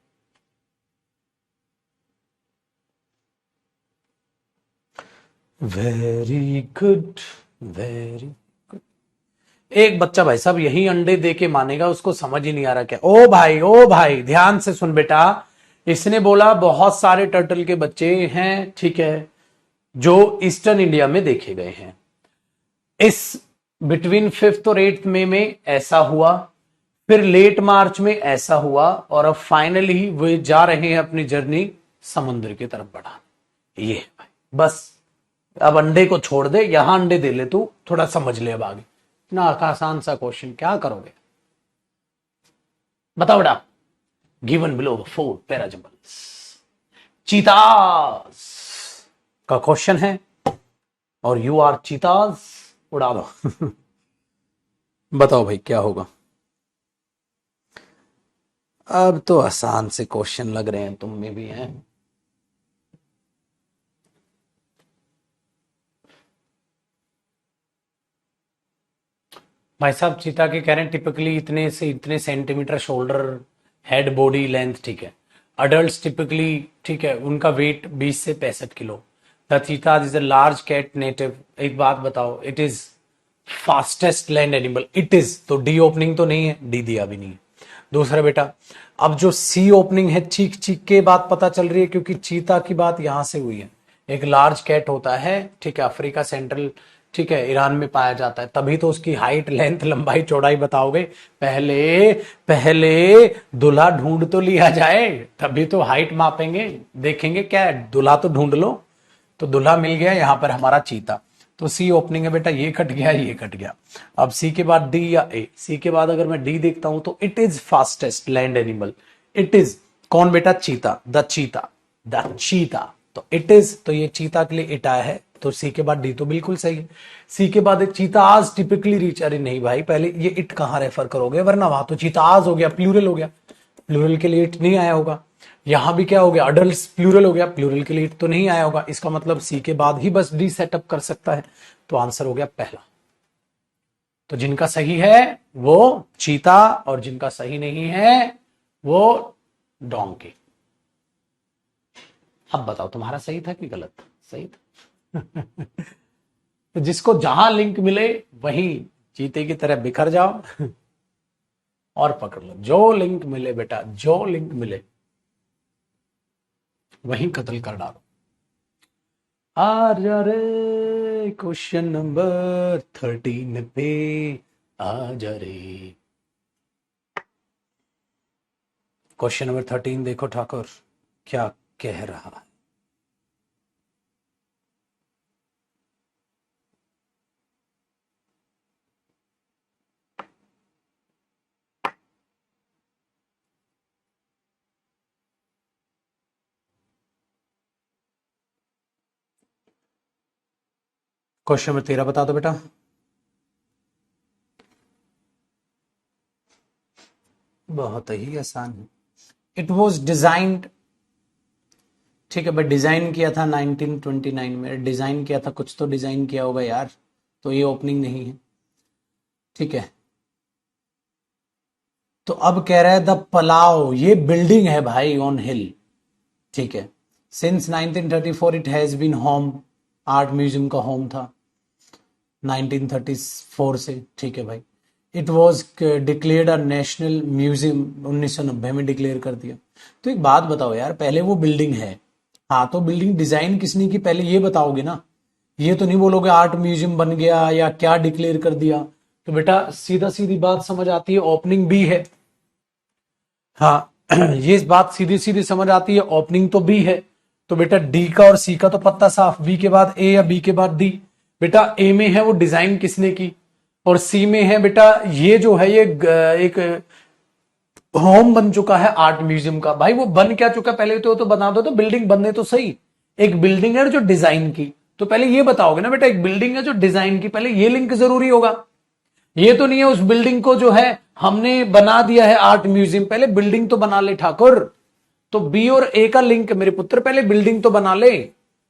Very good, very good. एक बच्चा भाई साहब यही अंडे दे के मानेगा, उसको समझ ही नहीं आ रहा क्या. ओ भाई ध्यान से सुन बेटा. इसने बोला बहुत सारे टर्टल के बच्चे हैं, ठीक है, जो ईस्टर्न इंडिया में देखे गए हैं. इस बिटवीन 5th और 8th में ऐसा हुआ, फिर लेट मार्च में ऐसा हुआ, और अब फाइनली वे जा रहे हैं अपनी जर्नी समुद्र की तरफ बढ़ाने. ये भाई बस, अब अंडे को छोड़ दे, यहां अंडे दे ले तू, थोड़ा समझ ले अब आगे. इतना आसान सा क्वेश्चन, क्या करोगे बताओ बेटा. Given below 4 parajumbles. चीतास का क्वेश्चन है, और यू आर चीतास. उड़ा दो. बताओ भाई क्या होगा. अब तो आसान से क्वेश्चन लग रहे हैं, तुम में भी हैं. भाई साहब चीता के कह रहे हैं टिपिकली इतने से इतने centimetre shoulder head body length, ठीक है। अडल्ट टिपिकली, ठीक है, उनका वेट 20 से 65 kilo. The cheetah is a large cat native. एक बात बताओ, it is fastest land animal, it is, तो डी ओपनिंग तो नहीं है, डी दिया भी नहीं है। दूसरा बेटा, अब जो सी ओपनिंग है, चीक चीक के बात पता चल रही है, क्योंकि चीता की बात यहां से हुई है। एक लार्ज कैट होता है, ठीक है, अफ्रीका सेंट्रल, ठीक है, ईरान में पाया जाता है, तभी तो उसकी हाइट लेंथ लंबाई चौड़ाई बताओगे। पहले पहले दूल्हा ढूंढ तो लिया जाए, तभी तो हाइट मापेंगे, देखेंगे क्या है, दूल्हा तो ढूंढ लो। तो दूल्हा मिल गया यहां पर हमारा चीता। तो सी ओपनिंग है बेटा, ये कट गया, ये कट गया। अब सी के बाद डी या ए, सी के बाद अगर मैं डी देखता हूं तो it is fastest land animal. It is कौन बेटा? चीता, द चीता, द चीता। तो इट इज, तो ये चीता के लिए इट आया है, तो सी के बाद डी तो बिल्कुल सही है। सी के बाद एक चीता आज टिपिकली रीच, अरे नहीं भाई, पहले ये इट कहां रेफर करोगे, वरना वहां तो चीता आज हो गया, प्लूरल हो गया, प्लूरल के लिए इट नहीं आया होगा। यहां भी क्या हो गया, अडल्ट प्लूरल हो गया, प्लूरल के लिए इट तो नहीं आया होगा। इसका मतलब सी के बाद ही बस डी सेटअप कर सकता है। तो आंसर हो गया पहला। तो जिनका सही है वो चीता, और जिनका सही नहीं है वो डोंकी। अब बताओ तुम्हारा सही था कि गलत? सही था। तो जिसको जहां लिंक मिले वहीं चीते की तरह बिखर जाओ और पकड़ लो, जो लिंक मिले बेटा, जो लिंक मिले वहीं कत्ल कर डालो। आ जा रे क्वेश्चन नंबर 13 पे आ जा रे। क्वेश्चन नंबर 13 देखो ठाकुर क्या कह रहा है। क्वेश्चन नंबर 13 बता दो बेटा। बहुत ही आसान है। इट वॉज डिजाइंड, ठीक है भाई, डिजाइन किया था 1929 में, डिजाइन किया था, कुछ तो डिजाइन किया होगा यार, तो ये ओपनिंग नहीं है, ठीक है। तो अब कह रहा है द पलाव, ये बिल्डिंग है भाई ऑन हिल, ठीक है। Since 1934 it has been home, art museum का होम था 1934 से, ठीक है भाई। It was declared a national museum, 1990 में डिक्लेयर कर दिया। तो एक बात बताओ यार, पहले वो बिल्डिंग है, हाँ, तो बिल्डिंग डिजाइन किसने की पहले ये बताओगे ना, ये तो नहीं बोलोगे आर्ट म्यूजियम बन गया या क्या डिक्लेयर कर दिया। तो बेटा सीधा सीधी बात समझ आती है, ओपनिंग बी है, हाँ। ये बात सीधी सीधी समझ आती है, ओपनिंग तो बी है। तो बेटा डी का और सी का तो पत्ता साफ, बी के बाद ए या बी के बाद डी। बेटा ए में है वो डिजाइन किसने की, और सी में है बेटा ये जो है ये एक होम बन चुका है आर्ट म्यूजियम का। भाई वो बन क्या चुका पहले तो बता दो, तो बिल्डिंग बनने तो सही, एक बिल्डिंग है जो डिजाइन की, तो पहले ये बताओगे ना बेटा, एक बिल्डिंग है जो डिजाइन की, पहले ये लिंक जरूरी होगा। ये तो नहीं है उस बिल्डिंग को जो है हमने बना दिया है आर्ट म्यूजियम, पहले बिल्डिंग तो बना ले ठाकुर। तो बी और ए का लिंक मेरे पुत्र, पहले बिल्डिंग तो बना ले।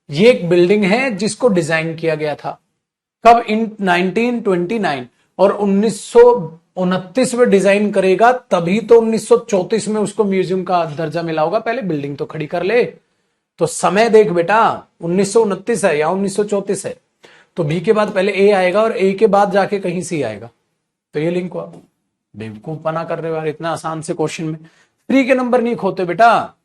ये एक बिल्डिंग है जिसको डिजाइन किया गया था कब, इन 1929, और 1929 में डिजाइन करेगा तभी तो 1934 में उसको म्यूजियम का दर्जा मिला होगा। पहले बिल्डिंग तो खड़ी कर ले। तो समय देख बेटा, 1929 है या 1934 है, तो बी के बाद पहले ए आएगा और ए के बाद जाके कहीं सी आएगा। तो ये लिंक हुआ। बेवकूफपना कर रहे हो यार, इतना आसान से क्वेश्चन में फ्री के नंबर नहीं खोते बेटा।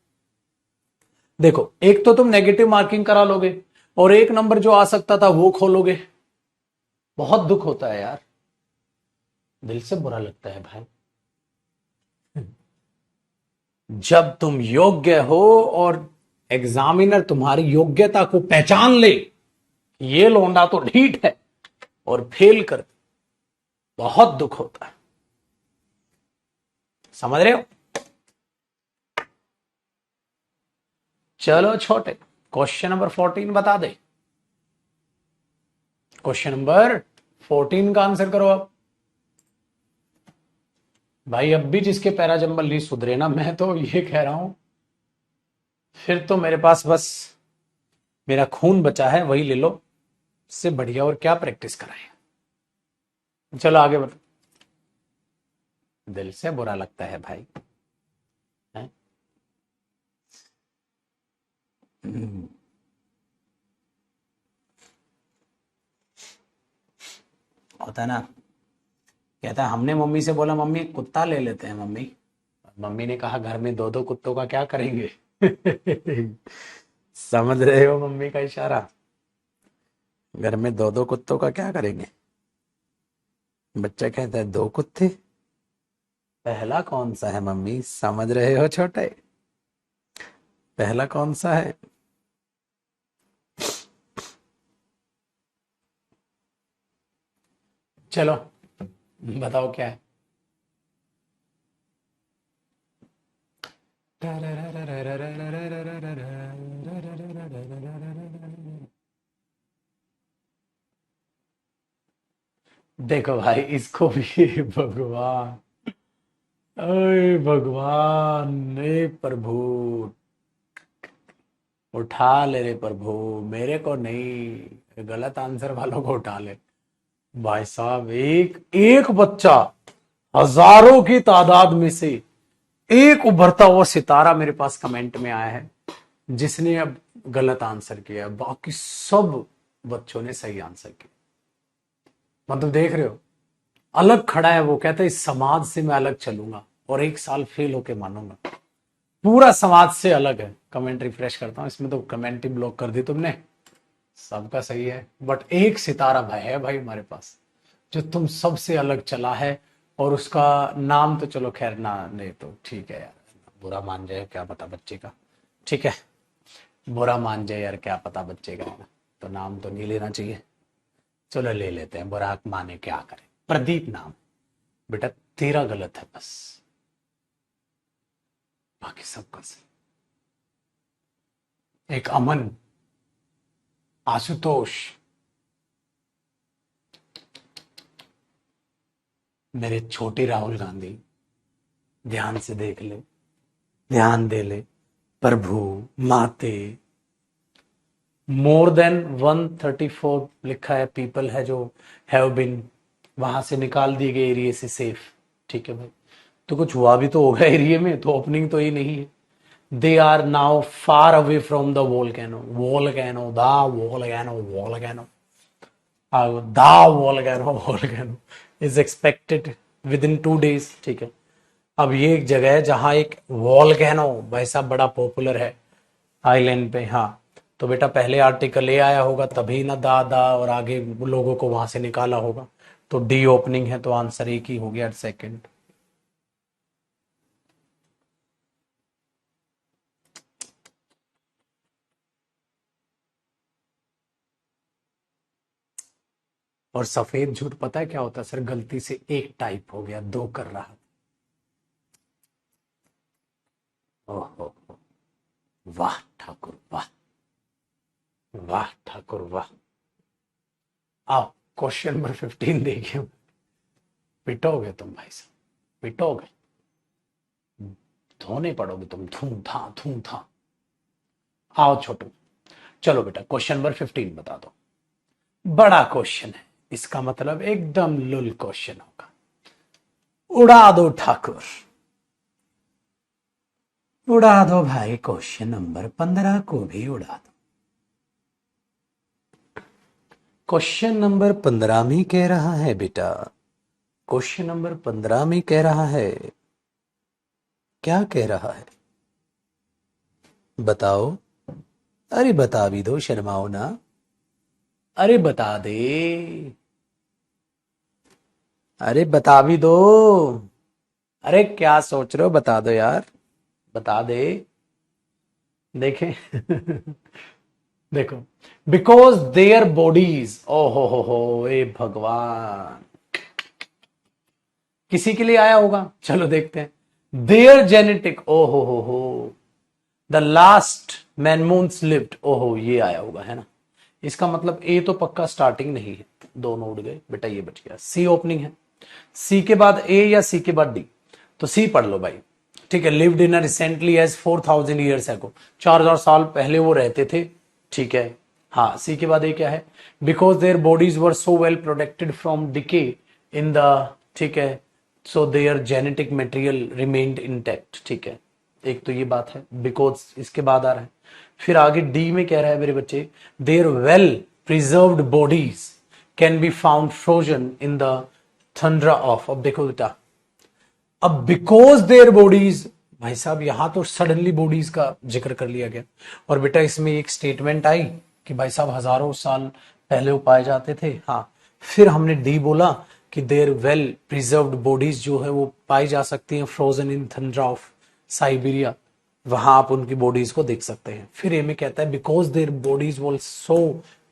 देखो एक तो तुम नेगेटिव मार्किंग करा लोगे, और एक नंबर जो आ सकता था वो खोलोगे। बहुत दुख होता है यार, दिल से बुरा लगता है भाई, जब तुम योग्य हो और एग्जामिनर तुम्हारी योग्यता को पहचान ले, ये लौंडा तो ढीठ है, और फेल कर, बहुत दुख होता है। समझ रहे हो? चलो छोटे, क्वेश्चन नंबर 14 बता दे। क्वेश्चन नंबर 14 का आंसर करो अब। भाई अब भी जिसके पैरा जंबल नहीं सुधरे ना, मैं तो ये कह रहा हूं, फिर तो मेरे पास बस मेरा खून बचा है, वही ले लो, इससे बढ़िया और क्या प्रैक्टिस कराए। चलो आगे बढ़ो। दिल से बुरा लगता है भाई, है? होता है ना, कहता है हमने मम्मी से बोला मम्मी कुत्ता ले लेते हैं मम्मी, मम्मी ने कहा घर में दो दो कुत्तों का क्या करेंगे। समझ रहे हो मम्मी का इशारा, घर में दो दो कुत्तों का क्या करेंगे। बच्चा कहता है दो कुत्ते, पहला कौन सा है मम्मी, समझ रहे हो छोटे, पहला कौन सा है। चलो बताओ क्या है। देखो भाई इसको भी भगवान, ओए भगवान, ए प्रभु, उठा ले रे प्रभु, मेरे को नहीं, गलत आंसर वालों को उठा ले। भाई साहब एक एक बच्चा हजारों की तादाद में से एक उभरता हुआ सितारा मेरे पास कमेंट में आया है जिसने अब गलत आंसर किया, बाकी सब बच्चों ने सही आंसर किया। मतलब देख रहे हो, अलग खड़ा है वो, कहता है इस समाज से मैं अलग चलूंगा और एक साल फेल होके मानूंगा, पूरा समाज से अलग है। कमेंट रिफ्रेश करता हूं, इसमें तो कमेंट ही ब्लॉक कर दी तुमने, सबका सही है बट एक सितारा भाई है भाई हमारे पास जो तुम सबसे अलग चला है, और उसका नाम तो चलो खैर ना नहीं तो ठीक है यार, बुरा मान जाए क्या पता बच्चे का, ठीक है, बुरा मान जाए यार क्या पता बच्चे का, है ना, तो नाम तो नहीं लेना चाहिए, चलो ले लेते हैं, बुरा माने क्या करें। प्रदीप नाम, बेटा तेरा गलत है बस, बाकी सबका सही। एक अमन, आशुतोष, मेरे छोटे राहुल गांधी, ध्यान से देख ले, ध्यान दे ले, प्रभु, माते, मोर देन 134 लिखा है पीपल है जो हैव बिन वहां से निकाल दिए गए एरिया से सेफ, ठीक है भाई, तो कुछ हुआ भी तो होगा एरिया में, तो ओपनिंग तो ये नहीं है। They are now far away from the volcano, volcano the volcano, volcano the volcano, volcano is expected within 2 days, ठीक है। अब ये एक जगह है जहां एक वोल्केनो भाई साहब बड़ा पॉपुलर है आइलैंड पे, हाँ, तो बेटा पहले आर्टिकल ले आया होगा तभी ना दादा और आगे लोगों को वहां से निकाला होगा, तो डी ओपनिंग है, तो आंसर एक ही हो गया सेकंड। और सफेद झूठ पता है क्या होता है सर, गलती से एक टाइप हो गया, दो कर रहा। ओहो, वाह ठाकुर वाह, वाह ठाकुर वाह। आओ क्वेश्चन नंबर 15 देखिए, पिटोगे तुम भाई साहब, पिटोगे, धोने पड़ोगे तुम, धूम था। आओ छोटू, चलो बेटा क्वेश्चन नंबर 15 बता दो, बड़ा क्वेश्चन है, इसका मतलब एकदम लुल क्वेश्चन होगा, उड़ा दो ठाकुर, उड़ा दो भाई, क्वेश्चन नंबर 15 को भी उड़ा दो। क्वेश्चन नंबर 15 में कह रहा है बेटा, क्वेश्चन नंबर 15 में कह रहा है, क्या कह रहा है बताओ, अरे बता भी दो, शर्माओ ना, अरे बता दे, अरे बता भी दो, अरे क्या सोच रहे हो, बता दो यार, बता दे, देखें। देखो, बिकॉज देयर बॉडीज, ओ हो ए भगवान, किसी के लिए आया होगा, चलो देखते हैं, देयर जेनेटिक, ओ हो, the last man moons lived, ओहो ये आया होगा, है ना, इसका मतलब ए तो पक्का स्टार्टिंग नहीं है, दोनों उड़ गए बेटा, ये बच गया, सी ओपनिंग है, सी के बाद ए या सी के बाद डी, तो सी पढ़ लो भाई, ठीक है, lived in recently as 4000 years ago, 4000 साल पहले वो रहते थे, ठीक है, हाँ, सी के बाद ए क्या है, because their bodies were so well protected from decay in the, ठीक है, so there genetic material remained intact, ठीक है, एक तो ये बात है, बिकॉज इसके बाद आ रहा है। फिर आगे डी में कह रहा है मेरे बच्चे, their well preserved bodies can be found frozen in the tundra of. अब देखो बेटा, अब बिकॉज देयर बॉडीज, भाई साहब यहां तो सडनली बॉडीज का जिक्र कर लिया गया, और बेटा इसमें एक स्टेटमेंट आई कि भाई साहब हजारों साल पहले वो पाए जाते थे। हाँ, फिर हमने डी बोला कि देयर वेल प्रिजर्व्ड बॉडीज जो है वो पाई जा सकती हैं फ्रोजन इन थंड्रा ऑफ साइबेरिया, वहां आप उनकी बॉडीज को देख सकते हैं। फिर ए में कहता है because their bodies was so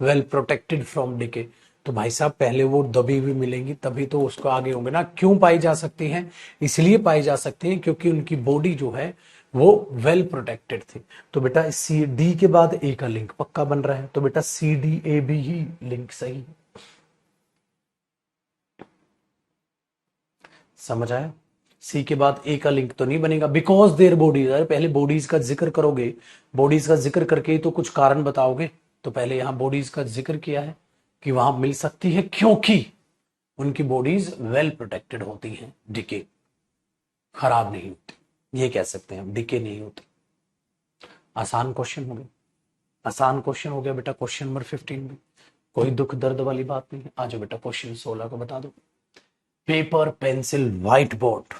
well protected from decay. तो भाई साहब पहले वो दबी हुई मिलेंगी तभी तो उसको आगे होंगे ना। क्यों पाई जा सकती हैं? इसलिए पाई जा सकती हैं क्योंकि उनकी बॉडी जो है वो वेल प्रोटेक्टेड थी। तो बेटा सी डी के बाद ए का लिंक पक्का बन रहा है, तो बेटा सी डी ए बी ही लिंक सही है। समझ आया? सी के बाद ए का लिंक तो नहीं बनेगा, बिकॉज देयर बॉडीज। अरे पहले बॉडीज का जिक्र करोगे, बॉडीज का जिक्र करके ही तो कुछ कारण बताओगे। तो पहले यहां बॉडीज का जिक्र किया है कि वहां मिल सकती है क्योंकि उनकी बॉडीज वेल प्रोटेक्टेड होती हैं, डिके खराब नहीं होती, ये कह सकते हैं, डिके नहीं होती। आसान क्वेश्चन हो गया, आसान क्वेश्चन हो गया बेटा क्वेश्चन नंबर 15 में, कोई दुख दर्द वाली बात नहीं है। आ जाओ बेटा क्वेश्चन 16 को बता दो। Paper pencil white board,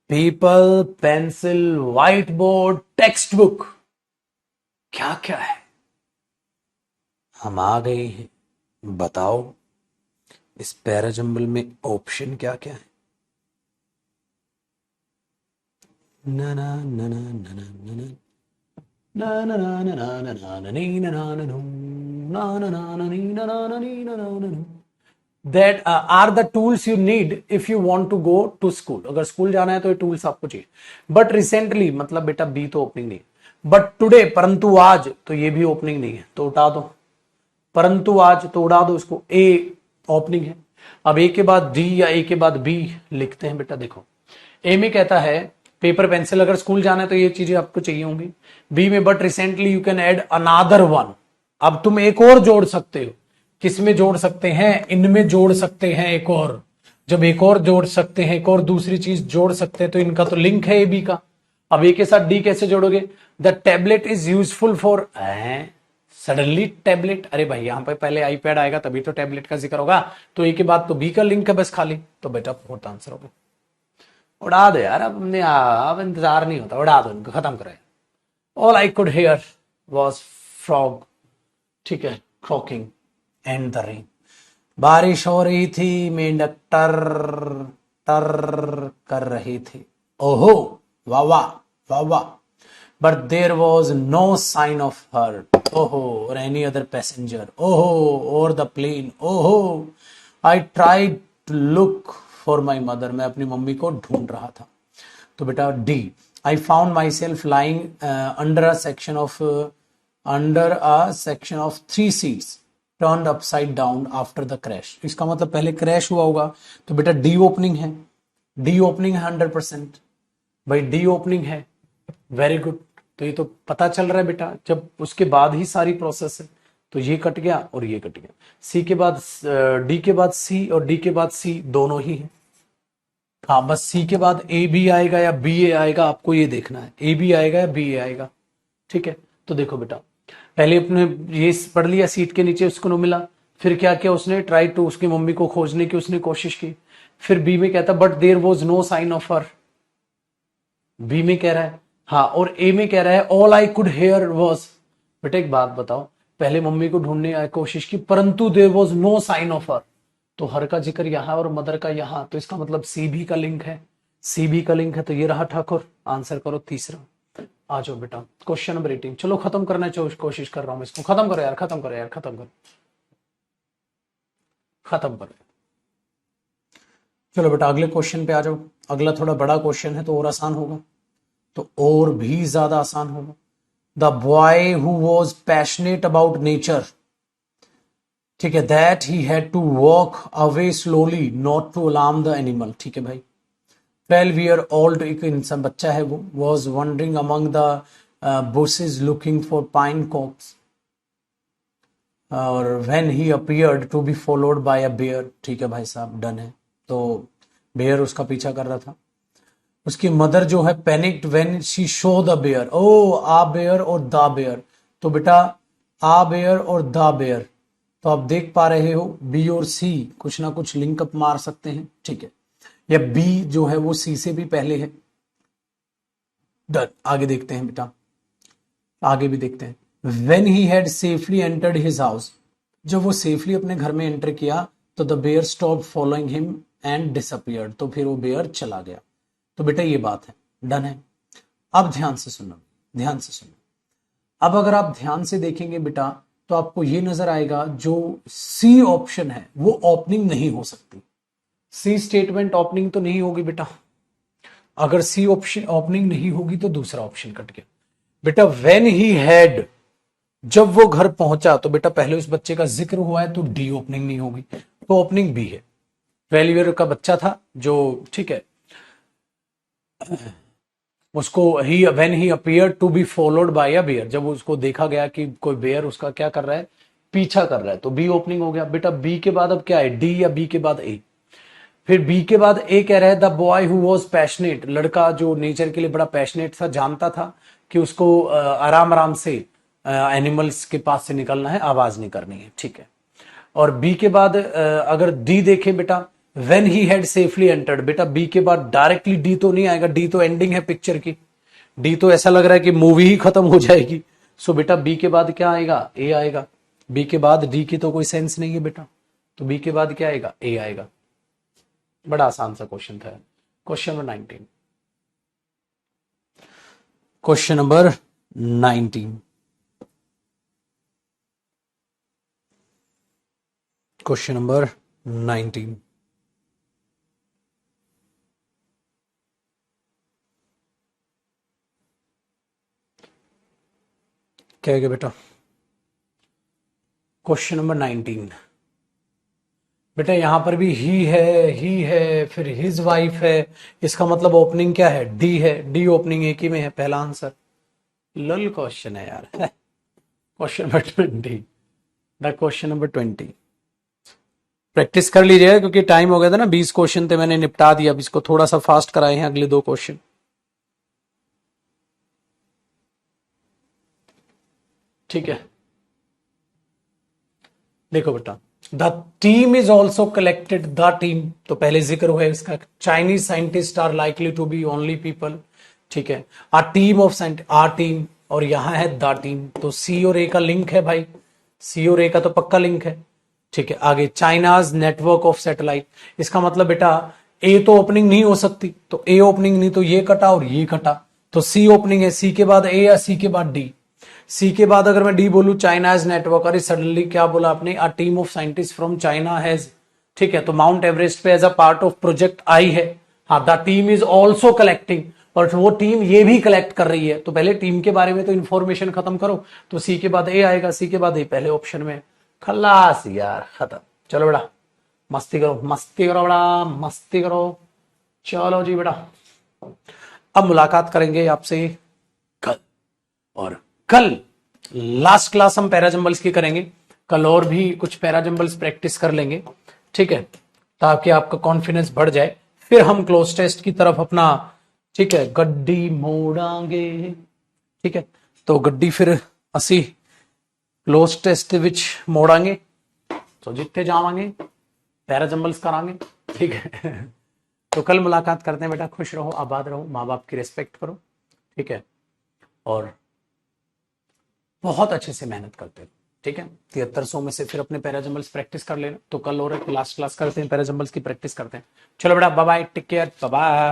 paper pencil white board text book, क्या क्या है? हम आ गए हैं, बताओ इस पैराजंबल में ऑप्शन क्या क्या है? ना ना ना ना ना ना ना ना na na na na na na na na na na na that are the tools you need if you want to go to school। अगर स्कूल जाना है तो ये टूल्स आपको चाहिए। बट रिसेंटली मतलब बेटा बी तो ओपनिंग नहीं, बट टुडे परंतु आज तो ये भी ओपनिंग नहीं है, तो उठा दो। परंतु आज तो उड़ा दो इसको, ए ओपनिंग है। अब ए के बाद डी या ए के बाद बी लिखते हैं बेटा। देखो ए में कहता है पेपर पेंसिल, अगर स्कूल जाना है तो ये चीजें आपको चाहिए होंगी। बी में but recently you can add another one, अब तुम एक और जोड़ सकते हो। किसमें जोड़ सकते हैं? इनमें जोड़ सकते हैं एक और। जब एक और जोड़ सकते हैं, एक और दूसरी चीज जोड़ सकते हैं, तो इनका तो लिंक है ए बी का। अब ए के साथ डी कैसे जोड़ोगे? The tablet is useful for, suddenly tablet, अरे भाई यहां पे पहले आईपैड आएगा तभी तो टैबलेट का जिक्र होगा, तो ए के बाद तो बी का लिंक है बस खाली, तो बेटा फोर्थ आंसर होगा। उड़ा दो यार, अब हमने अब इंतजार नहीं होता, उड़ा दो इनको, खत्म करें। All I could hair was frog, ठीक है, क्रॉकिंग एंड द रेन। बारिश हो रही थी, मेंढक टर टर कर रही थी। ओहो, वाह वाह वाह वाह। But there was no sign of her, oho, or any other passenger, oho, or the plane, oho. I tried to look for my mother, मैं अपनी मम्मी को ढूंढ रहा था। तो बेटा D, I found myself lying under a section of 3 seats turned upside down after the crash। इसका मतलब पहले क्रैश हुआ होगा, तो बेटा डी ओपनिंग है, डी ओपनिंग है 100%, भाई डी ओपनिंग है, वेरी गुड। तो ये तो पता चल रहा है बेटा, जब उसके बाद ही सारी प्रोसेस है, तो ये कट गया और ये कट गया। सी के बाद डी के बाद सी और डी के बाद सी दोनों ही है। हाँ, बस सी के बाद ए बी आएगा या बी ए आएगा, आपको ये देखना है, ए बी आएगा या बी ए आएगा, ठीक है। तो देखो बेटा, पहले अपने ये पढ़ लिया, सीट के नीचे उसको नहीं मिला, फिर क्या किया उसने, ट्राई टू, उसकी मम्मी को खोजने की उसने कोशिश की। फिर बी में कहता but there was no sign of her, B में कह रहा है, हाँ, और ए में कह रहा है all I could hair was. बेटा एक बात बताओ, पहले मम्मी को ढूंढने की कोशिश की परंतु there was no sign of her, तो हर का जिक्र यहां और मदर का यहां, तो इसका मतलब सी भी का लिंक है, सी भी का लिंक है, तो ये रहा ठाकुर। आंसर करो तीसरा। आ जाओ बेटा क्वेश्चन नंबर 18, चलो खत्म करना कोशिश कर रहा हूं, इसको खत्म करो यार, खत्म करो यार, खत्म करो, खत्म करो। चलो बेटा अगले क्वेश्चन पे आ जाओ। अगला थोड़ा बड़ा क्वेश्चन है तो और आसान होगा, तो और भी ज्यादा आसान होगा। The boy who was passionate about nature, ठीक है, that he had to walk away slowly not to alarm the animal, ठीक है भाई। 12 ईयर ओल्ड एक इंसान बच्चा है वो, was wandering among the bushes looking for pine cones, और when he appeared to be followed by a bear, ठीक है भाई साहब, डन है। तो बेयर उसका पीछा कर रहा था। उसकी मदर जो है panicked when she show the bear, oh a bear और द बेयर, तो बेटा आ बेयर और द बेयर, तो आप देख पा रहे हो बी और सी कुछ ना कुछ लिंकअप मार सकते हैं, ठीक है, या बी जो है वो सी से भी पहले है। डन, आगे देखते हैं बेटा, आगे भी देखते हैं। When he had safely entered his house, जब वो सेफली अपने घर में एंटर किया तो the bear stop following him and disappeared, तो फिर वो बेयर चला गया। तो बेटा ये बात है, डन है। अब ध्यान से सुनो, ध्यान से सुनो। अब अगर आप ध्यान से देखेंगे बेटा तो आपको ये नजर आएगा जो सी ऑप्शन है वो ओपनिंग नहीं हो सकती। सी स्टेटमेंट ओपनिंग तो नहीं होगी बेटा। अगर सी ऑप्शन ओपनिंग नहीं होगी तो दूसरा ऑप्शन कट गया बेटा। व्हेन ही हैड, जब वो घर पहुंचा, तो बेटा पहले उस बच्चे का जिक्र हुआ है तो डी ओपनिंग नहीं होगी, तो ओपनिंग बी है। 12 ईयर का बच्चा था जो, ठीक है, उसको he when he appear to be followed by a bear, जब उसको देखा गया कि कोई बेयर उसका क्या कर रहा है, पीछा कर रहा है, तो बी ओपनिंग हो गया बेटा। बी के बाद अब क्या है, डी या बी के बाद ए। फिर बी के बाद ए कह रहा है the boy who was passionate, लड़का जो नेचर के लिए बड़ा पैशनेट था, जानता था कि उसको आराम आराम से एनिमल्स के पास से निकलना है, आवाज नहीं करनी है, ठीक है। और बी के बाद अगर डी देखें बेटा, when he had safely entered, बेटा बी के बाद डायरेक्टली डी तो नहीं आएगा, डी तो एंडिंग है पिक्चर की, डी तो ऐसा लग रहा है कि मूवी ही खत्म हो जाएगी। सो बेटा बी के बाद क्या आएगा, ए आएगा। बी के बाद डी की तो कोई सेंस नहीं है बेटा, तो बी के बाद क्या आएगा, ए आएगा। बड़ा आसान सा क्वेश्चन था। Question number 19, question number 19, question number 19, क्या है बेटा, क्वेश्चन नंबर 19। बेटा यहां पर भी ही है, फिर हिज वाइफ है, इसका मतलब ओपनिंग क्या है, डी है, डी ओपनिंग एक ही में है, पहला आंसर। लल क्वेश्चन है यार। Question number 20, the question number 20, practice कर लीजिएगा क्योंकि टाइम हो गया था ना, 20 क्वेश्चन थे, मैंने निपटा दिया, अब इसको थोड़ा सा फास्ट कराए हैं अगले 2 क्वेश्चन, ठीक है। देखो बेटा, the team is also collected, the team तो पहले जिक्र हुआ है इसका, Chinese scientist are likely to be only people, ठीक है। A team of scientist, a team, और यहां है द टीम, तो सी और ए का लिंक है भाई, सी और ए का तो पक्का लिंक है, ठीक है। आगे चाइनाज नेटवर्क ऑफ सैटेलाइट, इसका मतलब बेटा ए तो ओपनिंग नहीं हो सकती, तो ए ओपनिंग नहीं, तो ये कटा और ये कटा, तो सी ओपनिंग है, सी के बाद ए या सी के बाद डी। सी के बाद अगर मैं डी बोलूं चाइनाज नेटवर्क, अरे सडनली क्या बोला आपने, a team of scientist from China has, ठीक है, तो माउंट एवरेस्ट पे as a part of project आई है, हाँ, the team is also collecting, और वो टीम ये भी कलेक्ट कर रही है, तो पहले टीम के बारे में तो इंफॉर्मेशन खत्म करो, तो सी के बाद ए आएगा, सी के बाद ए पहले ऑप्शन में, खलास यार, खत्म। चलो बेटा मस्ती करो, मस्ती करो बेटा, मस्ती करो, चलो जी बेटा। अब मुलाकात करेंगे आपसे कल, और कल लास्ट क्लास हम पैराजंबल्स की करेंगे, कल और भी कुछ पैराजंबल्स प्रैक्टिस कर लेंगे, ठीक है, ताकि आपका कॉन्फिडेंस बढ़ जाए, फिर हम क्लोज टेस्ट की तरफ अपना, ठीक है, गड्डी मोड़ांगे, ठीक है, तो गड्डी फिर असी क्लोज टेस्ट विच मोड़ांगे, तो जितने जावांगे पैराजंबल्स करांगे, ठीक है। तो कल मुलाकात करते हैं बेटा, खुश रहो, आबाद रहो, माँ बाप की रिस्पेक्ट करो, ठीक है, और बहुत अच्छे से मेहनत करते हैं, ठीक है। 7300 में से फिर अपने पैराजंबल्स प्रैक्टिस कर लेना, तो कल और लास्ट क्लास करते हैं पैराजंबल्स की प्रैक्टिस करते हैं। चलो बेटा bye bye, take care, bye bye.